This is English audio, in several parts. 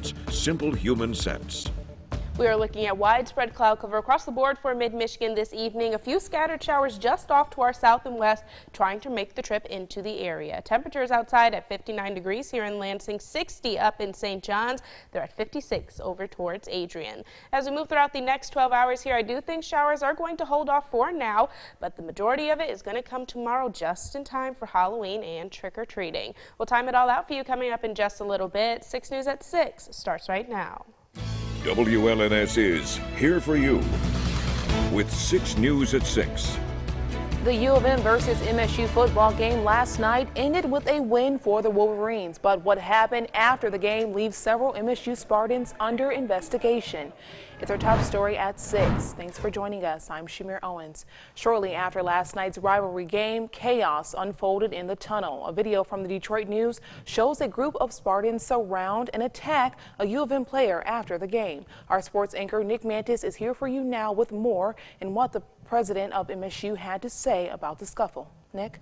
Insurance. Simple human sense. We are looking at widespread cloud cover across the board for mid-Michigan this evening. A few scattered showers just off to our south and west, trying to make the trip into the area. Temperatures outside at 59 degrees here in Lansing, 60 up in St. John's. They're at 56 over towards Adrian. As we move throughout the next 12 hours here, I do think showers are going to hold off for now, but the majority of it is going to come tomorrow just in time for Halloween and trick-or-treating. We'll time it all out for you coming up in just a little bit. 6 News at 6 starts right now. WLNS is here for you with 6 News at 6. The U of M versus MSU football game last night ended with a win for the Wolverines, but what happened after the game leaves several MSU Spartans under investigation. It's our top story at 6. Thanks for joining us. I'm Shamir Owens. Shortly after last night's rivalry game, chaos unfolded in the tunnel. A video from the Detroit News shows a group of Spartans surround and attack a U of M player after the game. Our sports anchor Nick Mantis is here for you now with more and what the president of MSU had to say about the scuffle. Nick?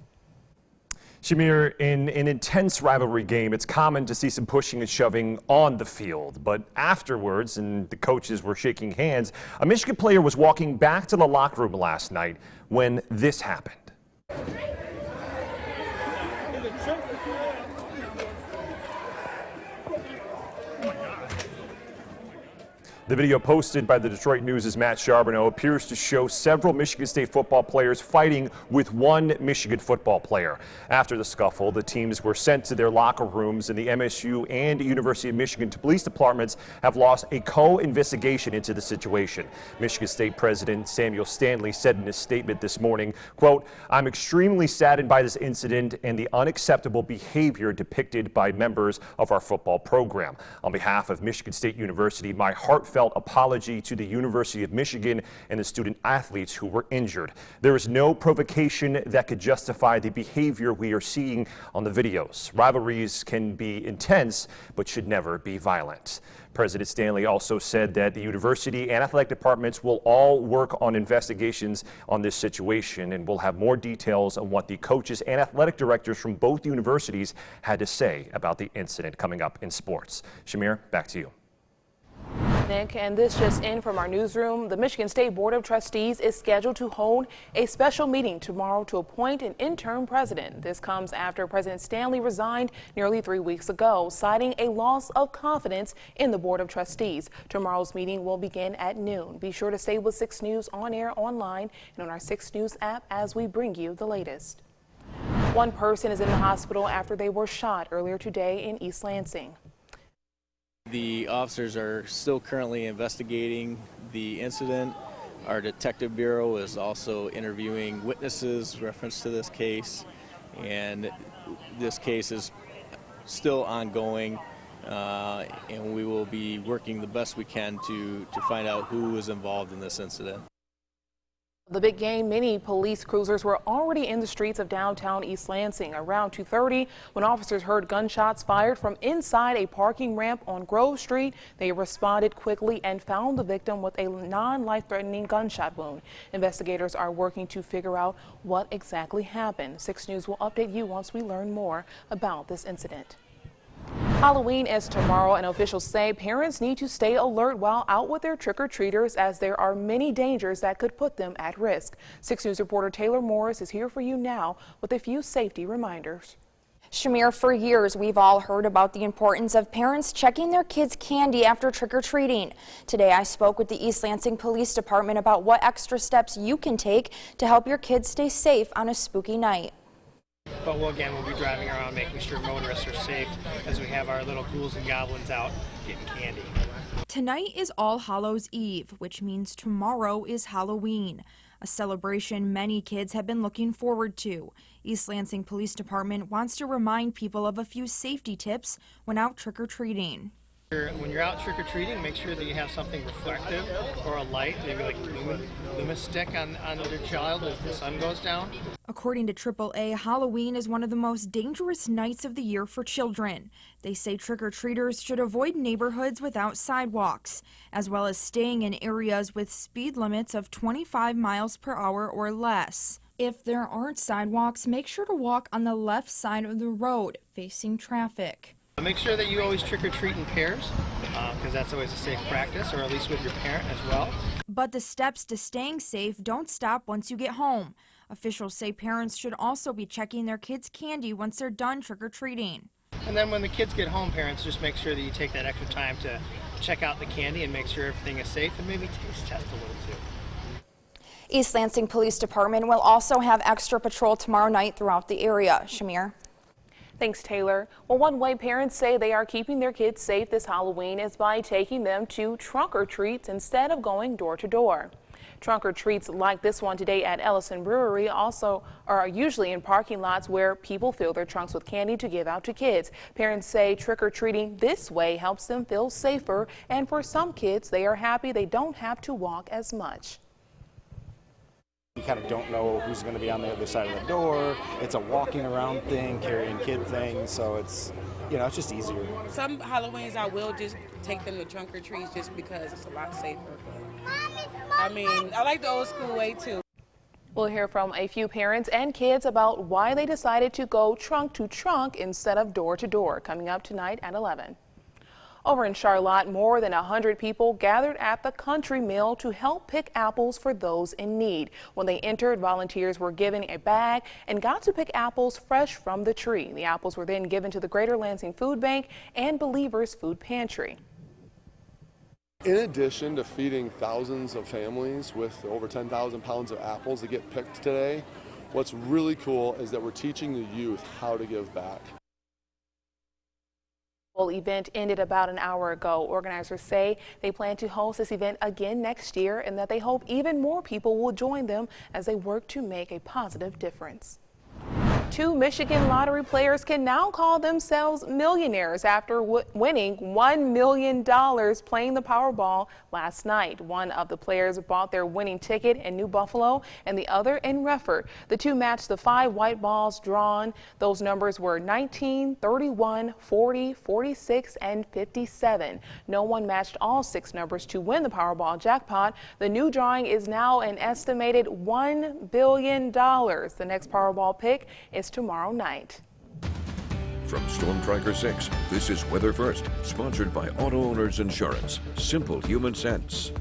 Shamir, in an intense rivalry game, it's common to see some pushing and shoving on the field. But afterwards, and the coaches were shaking hands, a Michigan player was walking back to the locker room last night when this happened. The video posted by the Detroit News' Matt Charbonneau appears to show several Michigan State football players fighting with one Michigan football player. After the scuffle, the teams were sent to their locker rooms, and the MSU and University of Michigan police departments have launched a co-investigation into the situation. Michigan State President Samuel Stanley said in his statement this morning, quote, "I'm extremely saddened by this incident and the unacceptable behavior depicted by members of our football program. On behalf of Michigan State University, my heartfelt apology to the University of Michigan and the student athletes who were injured. There is no provocation that could justify the behavior we are seeing on the videos. Rivalries can be intense, but should never be violent." President Stanley also said that the university and athletic departments will all work on investigations on this situation, and we'll have more details on what the coaches and athletic directors from both universities had to say about the incident coming up in sports. Shamir, back to you. Nick, and this just in from our newsroom. The Michigan State Board of Trustees is scheduled to hold a special meeting tomorrow to appoint an interim president. This comes after President Stanley resigned nearly 3 weeks ago, citing a loss of confidence in the Board of Trustees. Tomorrow's meeting will begin at noon. Be sure to stay with 6 News on air, online, and on our 6 News app as we bring you the latest. One person is in the hospital after they were shot earlier today in East Lansing. The officers are still currently investigating the incident. Our detective bureau is also interviewing witnesses reference to this case, and this case is still ongoing, and we will be working the best we can to find out who was involved in this incident. The big game, many police cruisers were already in the streets of downtown East Lansing around 2:30 when officers heard gunshots fired from inside a parking ramp on Grove Street. They responded quickly and found the victim with a non-life-threatening gunshot wound. Investigators are working to figure out what exactly happened. 6 News will update you once we learn more about this incident. Halloween is tomorrow, and officials say parents need to stay alert while out with their trick-or-treaters, as there are many dangers that could put them at risk. 6 News reporter Taylor Morris is here for you now with a few safety reminders. Shamir, for years we've all heard about the importance of parents checking their kids' candy after trick-or-treating. Today I spoke with the East Lansing Police Department about what extra steps you can take to help your kids stay safe on a spooky night. But we'll be driving around making sure motorists are safe as we have our little ghouls and goblins out getting candy. Tonight is All Hallows Eve, which means tomorrow is Halloween, a celebration many kids have been looking forward to. East Lansing Police Department wants to remind people of a few safety tips when out trick-or-treating. When you're out trick-or-treating, make sure that you have something reflective or a light, maybe like Luma stick on your child as the sun goes down. According to AAA, Halloween is one of the most dangerous nights of the year for children. They say trick-or-treaters should avoid neighborhoods without sidewalks, as well as staying in areas with speed limits of 25 miles per hour or less. If there aren't sidewalks, make sure to walk on the left side of the road, facing traffic. Make sure that you always trick-or-treat in pairs. because that's always a safe practice, or at least with your parent as well. But the steps to staying safe don't stop once you get home. Officials say parents should also be checking their kids' candy once they're done trick-or-treating. And then when the kids get home, parents just make sure that you take that extra time to check out the candy and make sure everything is safe, and maybe taste test a little too. East Lansing Police Department will also have extra patrol tomorrow night throughout the area. Shamir. Thanks, Taylor. Well, one way parents say they are keeping their kids safe this Halloween is by taking them to trunk-or-treats instead of going door to door. Trunk-or-treats like this one today at Ellison Brewery also are usually in parking lots where people fill their trunks with candy to give out to kids. Parents say trick-or-treating this way helps them feel safer, and for some kids, they are happy they don't have to walk as much. You kind of don't know who's going to be on the other side of the door. It's a walking around thing, carrying kid things, so it's, you know, it's just easier. Some Halloweens I will just take them to trunk or treats just because it's a lot safer. I mean, I like the old school way too. We'll hear from a few parents and kids about why they decided to go trunk to trunk instead of door to door, coming up tonight at 11. Over in Charlotte, more than 100 people gathered at the Country Mill to help pick apples for those in need. When they entered, volunteers were given a bag and got to pick apples fresh from the tree. The apples were then given to the Greater Lansing Food Bank and Believers Food Pantry. In addition to feeding thousands of families with over 10,000 pounds of apples that get picked today, what's really cool is that we're teaching the youth how to give back. Event ended about an hour ago. Organizers say they plan to host this event again next year and that they hope even more people will join them as they work to make a positive difference. Two Michigan lottery players can now call themselves millionaires after winning $1 million playing the Powerball last night. One of the players bought their winning ticket in New Buffalo and the other in Refford. The two matched the 5 white balls drawn. Those numbers were 19, 31, 40, 46, and 57. No one matched all 6 numbers to win the Powerball jackpot. The new drawing is now an estimated $1 billion. The next Powerball pick is tomorrow night. From Storm Tracker 6, this is Weather First, sponsored by Auto Owners Insurance. Simple human sense.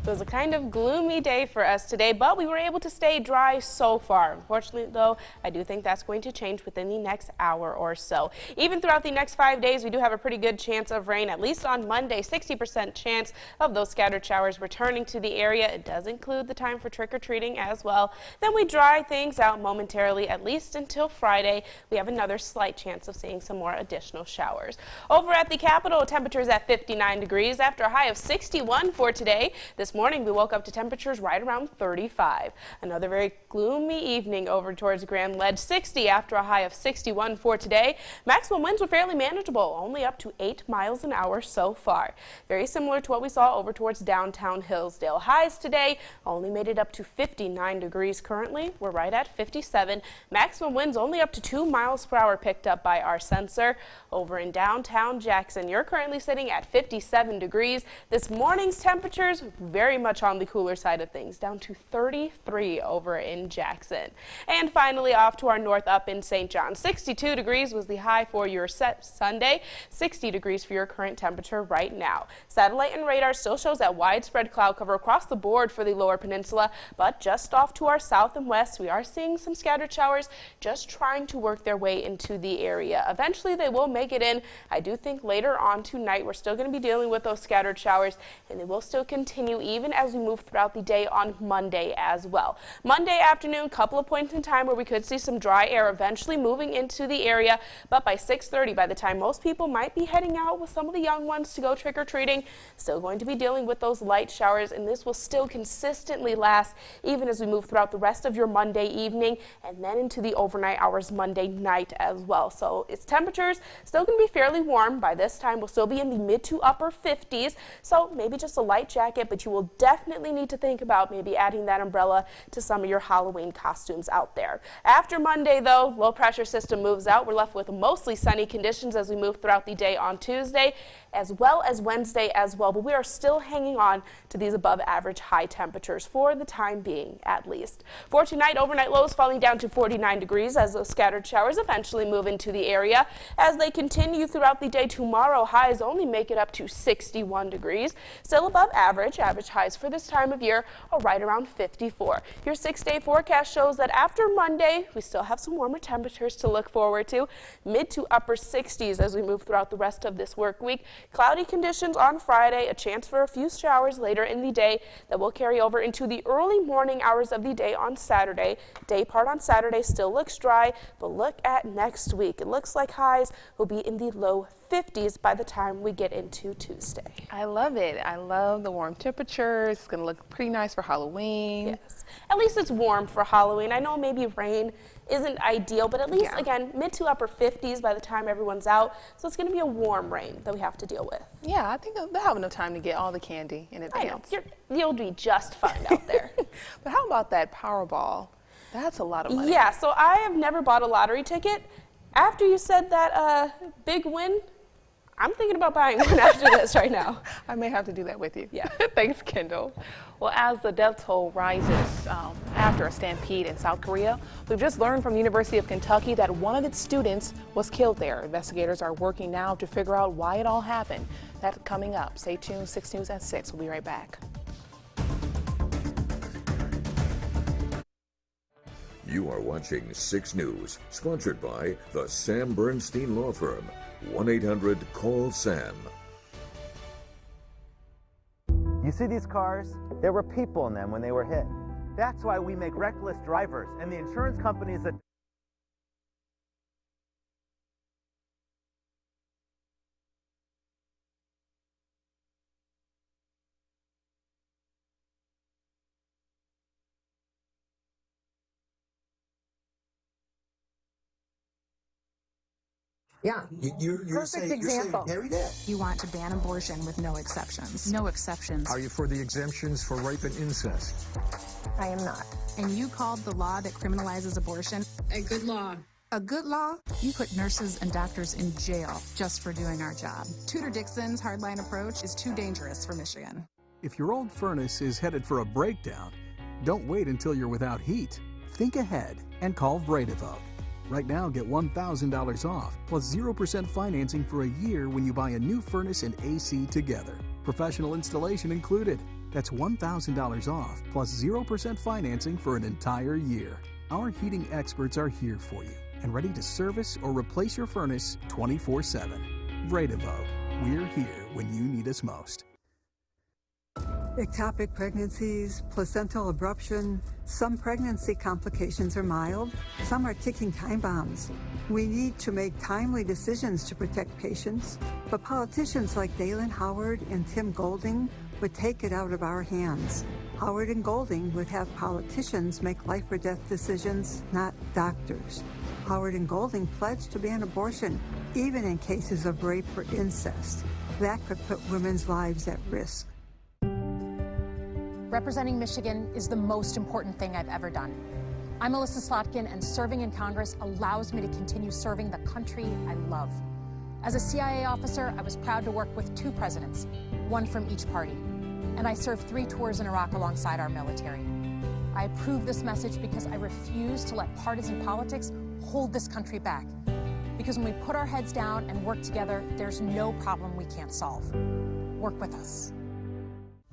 It was a kind of gloomy day for us today, but we were able to stay dry so far. Unfortunately, though, I do think that's going to change within the next hour or so. Even throughout the next 5 days, we do have a pretty good chance of rain, at least on Monday. 60% chance of those scattered showers returning to the area. It does include the time for trick-or-treating as well. Then we dry things out momentarily, at least until Friday. We have another slight chance of seeing some more additional showers. Over at the Capitol, temperatures at 59 degrees after a high of 61 for today. This morning we woke up to temperatures right around 35. Another very gloomy evening over towards Grand Ledge, 60 after a high of 61 for today. Maximum winds were fairly manageable, only up to 8 miles an hour so far. Very similar to what we saw over towards downtown Hillsdale. Highs today only made it up to 59 degrees currently. We're right at 57. Maximum winds only up to 2 miles per hour picked up by our sensor. Over in downtown Jackson, you're currently sitting at 57 degrees. This morning's temperatures very much on the cooler side of things, down to 33 over in Jackson. And finally, off to our north up in St. John. 62 degrees was the high for your Sunday, 60 degrees for your current temperature right now. Satellite and radar still shows that widespread cloud cover across the board for the lower peninsula, but just off to our south and west, we are seeing some scattered showers just trying to work their way into the area. Eventually, they will make it in. I do think later on tonight, we're still going to be dealing with those scattered showers, and they will still continue even as we move throughout the day on Monday as well. Monday afternoon, couple of points in time where we could see some dry air eventually moving into the area, but by 6:30, by the time most people might be heading out with some of the young ones to go trick-or-treating, still going to be dealing with those light showers, and this will still consistently last even as we move throughout the rest of your Monday evening and then into the overnight hours Monday night as well. So its temperatures still going to be fairly warm. By this time, we'll still be in the mid to upper 50s, so maybe just a light jacket, but you will definitely need to think about maybe adding that umbrella to some of your Halloween costumes out there. After Monday, though, low pressure system moves out. We're left with mostly sunny conditions as we move throughout the day on Tuesday. as well as Wednesday as well, but we are still hanging on to these above average high temperatures for the time being, at least. For tonight, overnight lows falling down to 49 degrees as those scattered showers eventually move into the area. As they continue throughout the day tomorrow, highs only make it up to 61 degrees. Still above average. Average highs for this time of year are right around 54. Your 6-day forecast shows that after Monday, we still have some warmer temperatures to look forward to. Mid to upper 60s as we move throughout the rest of this work week. Cloudy conditions on Friday, a chance for a few showers later in the day that will carry over into the early morning hours of the day on Saturday. Day part on Saturday still looks dry, but look at next week. It looks like highs will be in the low 50s by the time we get into Tuesday. I love it. I love the warm temperatures. It's going to look pretty nice for Halloween. Yes. At least it's warm for Halloween. I know maybe rain isn't ideal, but at least, again, mid to upper 50s by the time everyone's out. So it's going to be a warm rain that we have to deal with. Yeah, I think they'll have enough time to get all the candy in advance. I know. You'll be just fine out there. But how about that Powerball? That's a lot of money. Yeah, so I have never bought a lottery ticket. After you said that big win, I'm thinking about buying one after this right now. I may have to do that with you. Yeah. Thanks, Kendall. Well, as the death toll rises after a stampede in South Korea, we've just learned from the University of Kentucky that one of its students was killed there. Investigators are working now to figure out why it all happened. That's coming up. Stay tuned. 6 News at 6. We'll be right back. You are watching 6 News, sponsored by the Sam Bernstein Law Firm. 1-800-CALL-SAM. You see these cars? There were people in them when they were hit. That's why we make reckless drivers and the insurance companies that Yeah, you're saying carry that. You want to ban abortion with no exceptions. No exceptions. Are you for the exemptions for rape and incest? I am not. And you called the law that criminalizes abortion a good law. A good law? You put nurses and doctors in jail just for doing our job. Tudor Dixon's hardline approach is too dangerous for Michigan. If your old furnace is headed for a breakdown, don't wait until you're without heat. Think ahead and call Vredivote. Right now, get $1,000 off, plus 0% financing for a year when you buy a new furnace and AC together. Professional installation included. That's $1,000 off, plus 0% financing for an entire year. Our heating experts are here for you and ready to service or replace your furnace 24/7. Vredivote. We're here when you need us most. Ectopic pregnancies, placental abruption, some pregnancy complications are mild, some are ticking time bombs. We need to make timely decisions to protect patients, but politicians like Dalen Howard and Tim Golding would take it out of our hands. Howard and Golding would have politicians make life or death decisions, not doctors. Howard and Golding pledged to ban abortion, even in cases of rape or incest. That could put women's lives at risk. Representing Michigan is the most important thing I've ever done. I'm Melissa Slotkin, and serving in Congress allows me to continue serving the country I love. As a CIA officer, I was proud to work with 2 presidents, one from each party. And I served 3 tours in Iraq alongside our military. I approve this message because I refuse to let partisan politics hold this country back. Because when we put our heads down and work together, there's no problem we can't solve. Work with us.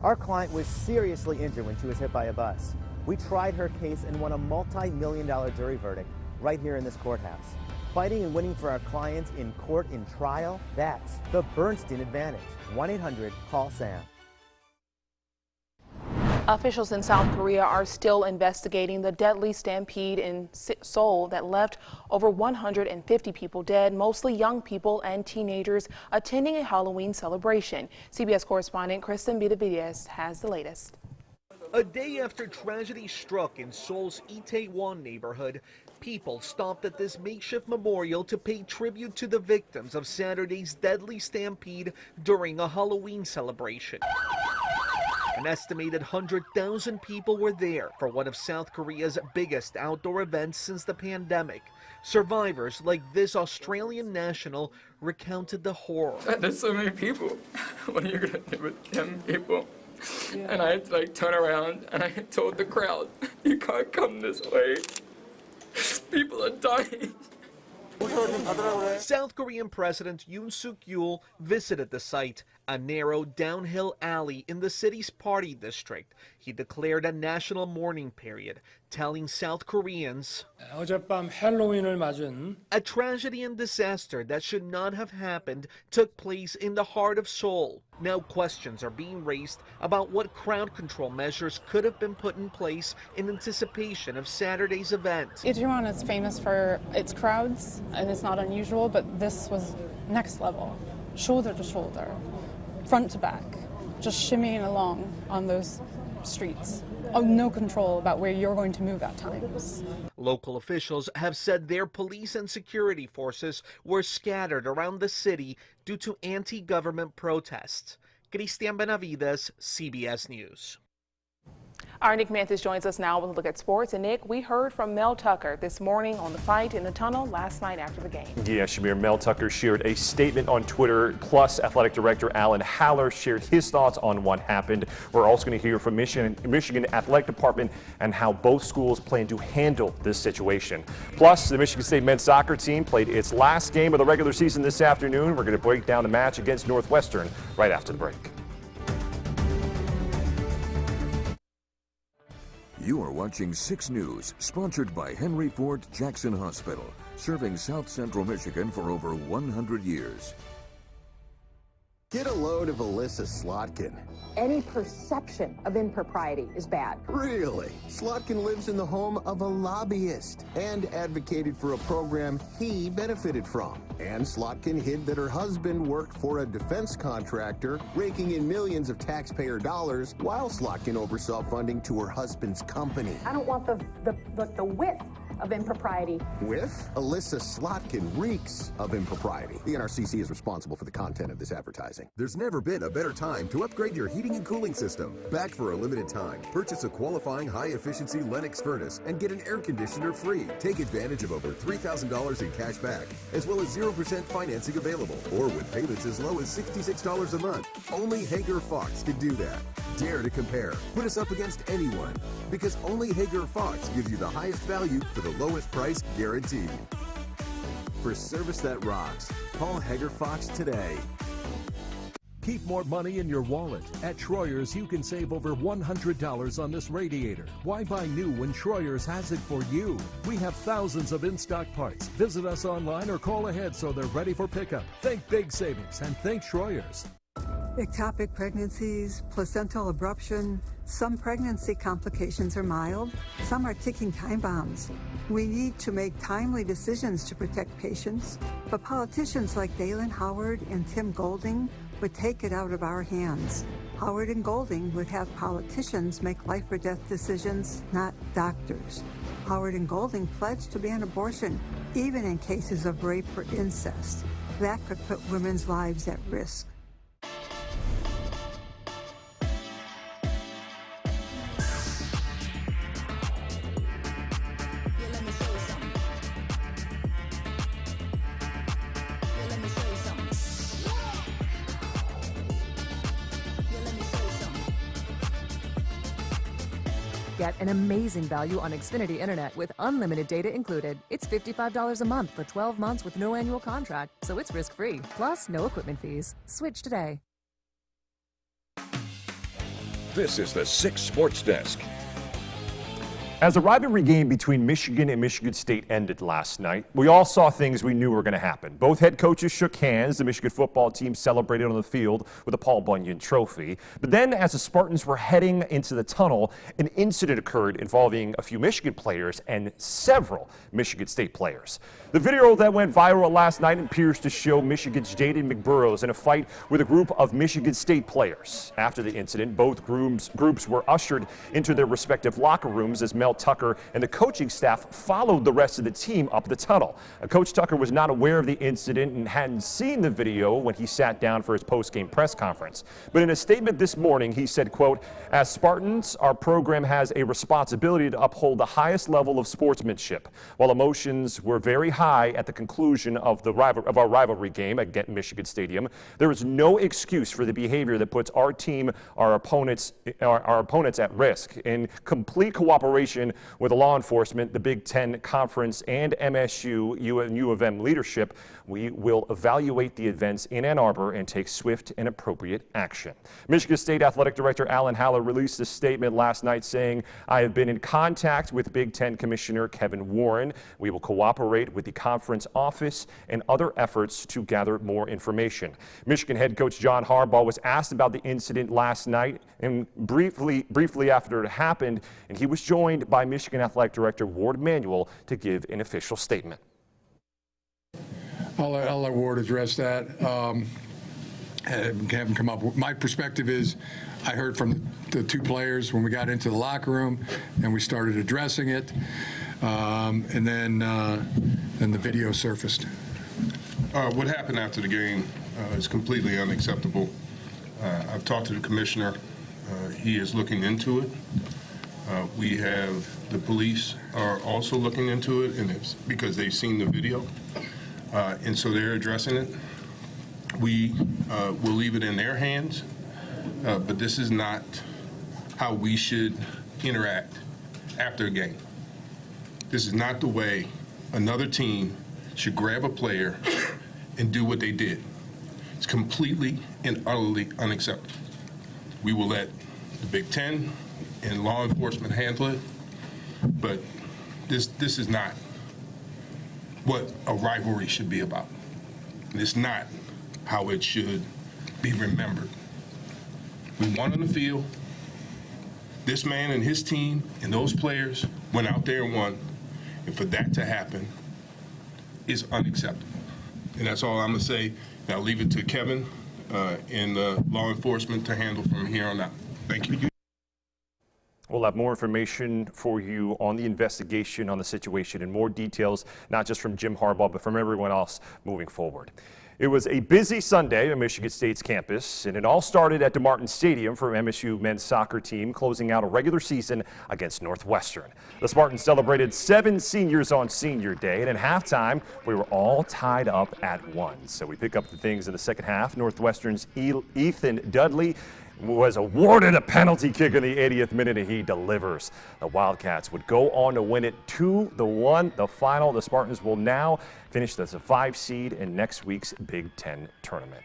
our client was seriously injured when she was hit by a bus. We tried her case and won a multi-million-dollar jury verdict right here in this courthouse. Fighting and winning for our clients in court, in trial, that's the Bernstein advantage. 1-800-CALL-SAM. Officials in South Korea are still investigating the deadly stampede in Seoul that left over 150 people dead, mostly young people and teenagers attending a Halloween celebration. CBS correspondent Kristen Benavides has the latest. A day after tragedy struck in Seoul's Itaewon neighborhood, people stopped at this makeshift memorial to pay tribute to the victims of Saturday's deadly stampede during a Halloween celebration. An estimated 100,000 people were there for one of South Korea's biggest outdoor events since the pandemic. Survivors like this Australian national recounted the horror. There's so many people. What are you gonna do with 10 people? And I had to turn around and I told the crowd, you can't come this way. People are dying. South Korean President Yoon Suk-yeol visited the site, a narrow downhill alley in the city's party district. He declared a national mourning period, telling South Koreans, 어젯밤 헬로윈을 맞은 a tragedy and disaster that should not have happened took place in the heart of Seoul. Now questions are being raised about what crowd control measures could have been put in place in anticipation of Saturday's event. Itaewon is famous for its crowds, and it's not unusual, but this was next level. Shoulder to shoulder, front to back, just shimmying along on those streets. Oh, no control about where you're going to move at times. Local officials have said their police and security forces were scattered around the city due to anti-government protests. Cristian Benavides, CBS News. Our Nick Mantis joins us now with a look at sports. And Nick, we heard from Mel Tucker this morning on the fight in the tunnel last night after the game. Yeah, Shamir, Mel Tucker shared a statement on Twitter, plus athletic director Alan Haller shared his thoughts on what happened. We're also going to hear from Michigan Athletic Department and how both schools plan to handle this situation. Plus, the Michigan State men's soccer team played its last game of the regular season this afternoon. We're going to break down the match against Northwestern right after the break. You are watching 6 News, sponsored by Henry Ford Jackson Hospital, serving South Central Michigan for over 100 years. Get a load of Alyssa Slotkin. Any perception of impropriety is bad. Really? Slotkin lives in the home of a lobbyist and advocated for a program he benefited from. And Slotkin hid that her husband worked for a defense contractor, raking in millions of taxpayer dollars, while Slotkin oversaw funding to her husband's company. I don't want the width of impropriety. With Alyssa Slotkin reeks of impropriety. The NRCC is responsible for the content of this advertising. There's never been a better time to upgrade your heating and cooling system. Back for a limited time. Purchase a qualifying high-efficiency Lennox furnace and get an air conditioner free. Take advantage of over $3,000 in cash back, as well as 0% financing available, or with payments as low as $66 a month. Only Hager Fox can do that. Dare to compare. Put us up against anyone, because only Hager Fox gives you the highest value for the lowest price guaranteed. For service that rocks, call Hager Fox today. Keep more money in your wallet. At Schroyer's, you can save over $100 on this radiator. Why buy new when Schroyer's has it for you? We have thousands of in-stock parts. Visit us online or call ahead so they're ready for pickup. Think big savings and think Schroyer's. Ectopic pregnancies, placental abruption, some pregnancy complications are mild, some are ticking time bombs. We need to make timely decisions to protect patients, but politicians like Dalen Howard and Tim Golding would take it out of our hands. Howard and Golding would have politicians make life or death decisions, not doctors. Howard and Golding pledged to ban abortion, even in cases of rape or incest. That could put women's lives at risk. Get an amazing value on Xfinity Internet with unlimited data included. It's $55 a month for 12 months with no annual contract, so it's risk-free. Plus, no equipment fees. Switch today. This is the 6 Sports Desk. As the rivalry game between Michigan and Michigan State ended last night, we all saw things we knew were going to happen. Both head coaches shook hands. The Michigan football team celebrated on the field with a Paul Bunyan trophy. But then, as the Spartans were heading into the tunnel, an incident occurred involving a few Michigan players and several Michigan State players. The video that went viral last night appears to show Michigan's Jaden McBurrows in a fight with a group of Michigan State players. After the incident, both groups were ushered into their respective locker rooms as Mel Mel Tucker and the coaching staff followed the rest of the team up the tunnel. Coach Tucker was not aware of the incident and hadn't seen the video when he sat down for his post-game press conference. But in a statement this morning, he said, quote, "As Spartans, our program has a responsibility to uphold the highest level of sportsmanship. While emotions were very high at the conclusion of our rivalry game at Michigan Stadium, there is no excuse for the behavior that puts our team, our opponents at risk. In complete cooperation with the law enforcement, the Big Ten Conference, and MSU and U of M leadership, we will evaluate the events in Ann Arbor and take swift and appropriate action." Michigan State Athletic Director Alan Haller released a statement last night saying, "I have been in contact with Big Ten Commissioner Kevin Warren. We will cooperate with the conference office and other efforts to gather more information." Michigan head coach John Harbaugh was asked about the incident last night and briefly after it happened, and he was joined by Michigan Athletic Director Ward Manuel to give an official statement. I'll let Ward address that. Have him come up. My perspective is I heard from the two players when we got into the locker room and we started addressing it, and then the video surfaced. What happened after the game is completely unacceptable. I've talked to the commissioner. He is looking into it. We have the police are also looking into it, and it's because they've seen the video, and so they're addressing it. We will leave it in their hands, but this is not how we should interact after a game. This is not the way another team should grab a player and do what they did. It's completely and utterly unacceptable. We will let the Big Ten and law enforcement handle it, but this is not what a rivalry should be about. It's not how it should be remembered. We won on the field. This man and his team and those players went out there and won, and for that to happen is unacceptable. And that's all I'm going to say. Now leave it to Kevin and law enforcement to handle from here on out. Thank you. We'll have more information for you on the investigation, on the situation, and more details, not just from Jim Harbaugh, but from everyone else moving forward. It was a busy Sunday on Michigan State's campus, and it all started at DeMartin Stadium for MSU men's soccer team, closing out a regular season against Northwestern. The Spartans celebrated 7 seniors on Senior Day, and at halftime, we were all tied up at 1. So we pick up the things in the second half. Northwestern's Ethan Dudley was awarded a penalty kick in the 80th minute, and he delivers. The Wildcats would go on to win it 2-1. The final, the Spartans will now finish as a 5 seed in next week's Big Ten tournament.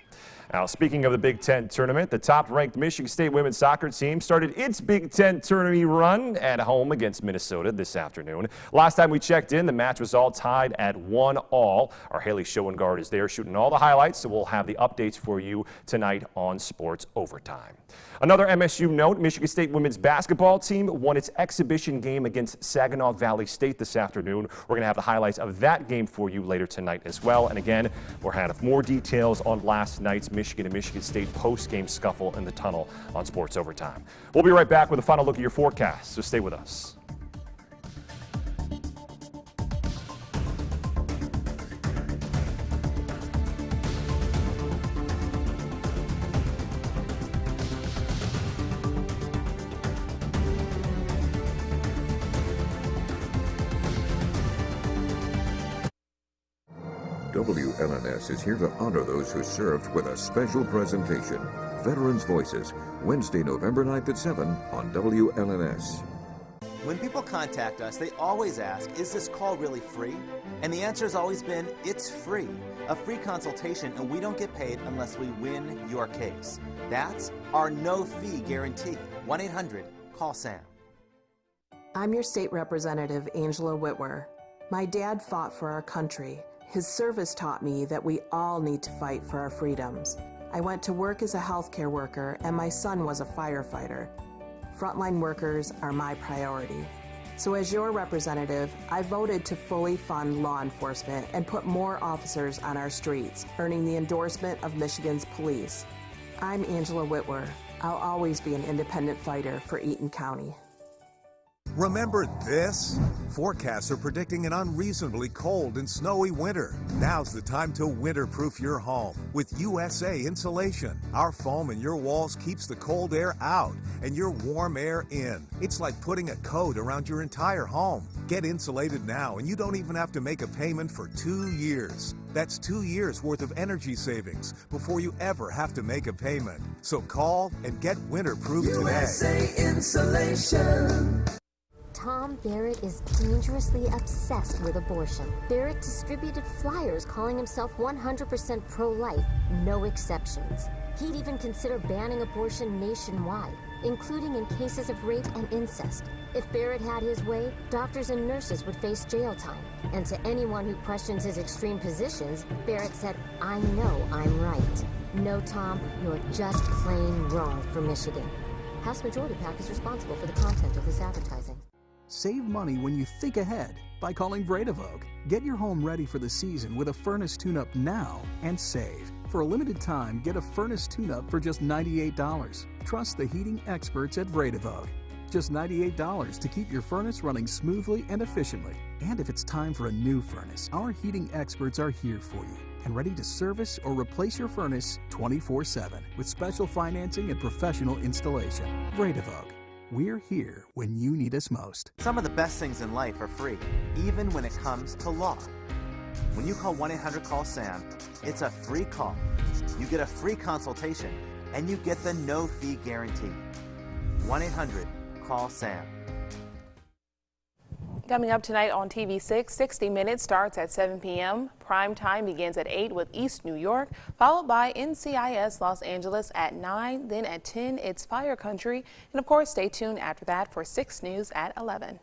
Now, speaking of the Big Ten tournament, the top-ranked Michigan State women's soccer team started its Big Ten tournament run at home against Minnesota this afternoon. Last time we checked in, the match was all tied at 1-1. Our Haley Schoengard is there shooting all the highlights, so we'll have the updates for you tonight on Sports Overtime. Another MSU note, Michigan State women's basketball team won its exhibition game against Saginaw Valley State this afternoon. We're going to have the highlights of that game for you later tonight as well. And again, we'll have more details on last night's Michigan and Michigan State post-game scuffle in the tunnel on Sports Overtime. We'll be right back with a final look at your forecast, so stay with us. WLNS is here to honor those who served with a special presentation. Veterans Voices, Wednesday, November 9th at 7 on WLNS. When people contact us, they always ask, is this call really free? And the answer has always been, it's free. A free consultation, and we don't get paid unless we win your case. That's our no-fee guarantee. 1-800-CALL-SAM. I'm your state representative, Angela Whitwer. My dad fought for our country. His service taught me that we all need to fight for our freedoms. I went to work as a healthcare worker, and my son was a firefighter. Frontline workers are my priority. So as your representative, I voted to fully fund law enforcement and put more officers on our streets, earning the endorsement of Michigan's police. I'm Angela Whitwer. I'll always be an independent fighter for Eaton County. Remember this? Forecasts are predicting an unreasonably cold and snowy winter. Now's the time to winterproof your home with USA Insulation. Our foam in your walls keeps the cold air out and your warm air in. It's like putting a coat around your entire home. Get insulated now and you don't even have to make a payment for 2 years. That's 2 years worth of energy savings before you ever have to make a payment. So call and get winterproof today. USA Insulation. Tom Barrett is dangerously obsessed with abortion. Barrett distributed flyers calling himself 100% pro-life, no exceptions. He'd even consider banning abortion nationwide, including in cases of rape and incest. If Barrett had his way, doctors and nurses would face jail time. And to anyone who questions his extreme positions, Barrett said, "I know I'm right." No, Tom, you're just plain wrong for Michigan. House Majority PAC is responsible for the content of this advertising. Save money when you think ahead by calling Vredevog. Get your home ready for the season with a furnace tune-up now and save. For a limited time, get a furnace tune-up for just $98. Trust the heating experts at Vredevog. Just $98 to keep your furnace running smoothly and efficiently. And if it's time for a new furnace, our heating experts are here for you and ready to service or replace your furnace 24/7 with special financing and professional installation. Vredevog. We're here when you need us most. Some of the best things in life are free, even when it comes to law. When you call 1-800-CALL-SAM, it's a free call. You get a free consultation, and you get the no-fee guarantee. 1-800-CALL-SAM. Coming up tonight on TV6, 60 Minutes starts at 7 p.m. Prime time begins at 8 with East New York, followed by NCIS Los Angeles at 9. Then at 10, it's Fire Country. And of course, stay tuned after that for 6 News at 11.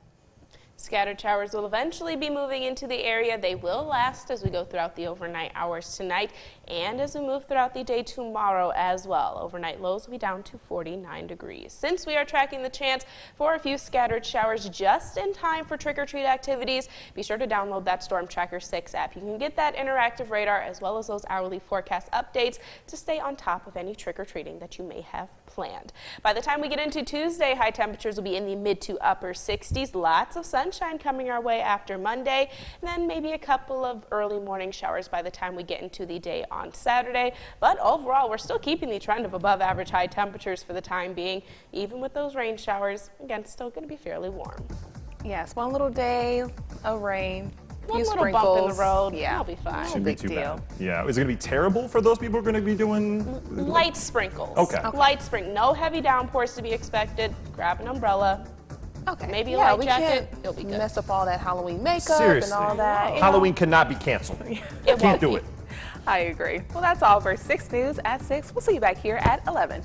Scattered showers will eventually be moving into the area. They will last as we go throughout the overnight hours tonight and as we move throughout the day tomorrow as well. Overnight lows will be down to 49 degrees. Since we are tracking the chance for a few scattered showers just in time for trick-or-treat activities, be sure to download that Storm Tracker 6 app. You can get that interactive radar as well as those hourly forecast updates to stay on top of any trick-or-treating that you may have planned. By the time we get into Tuesday, high temperatures will be in the mid to upper 60s. Lots of sunshine coming our way after Monday, and then maybe a couple of early morning showers by the time we get into the day on Saturday. But overall, we're still keeping the trend of above average high temperatures for the time being. Even with those rain showers, again, still going to be fairly warm. Yes, one little day of rain. One little bump in the road, yeah, I'll be fine. Shouldn't be too bad. Yeah, is it going to be terrible for those people who are going to be doing light sprinkles? Okay. Light sprinkle. No heavy downpours to be expected. Grab an umbrella. Okay. Maybe a light jacket. It'll be good. Mess up all that Halloween makeup Seriously. and all that. Halloween cannot be canceled. It Can't do it. I agree. Well, that's all for 6 News at 6. We'll see you back here at 11.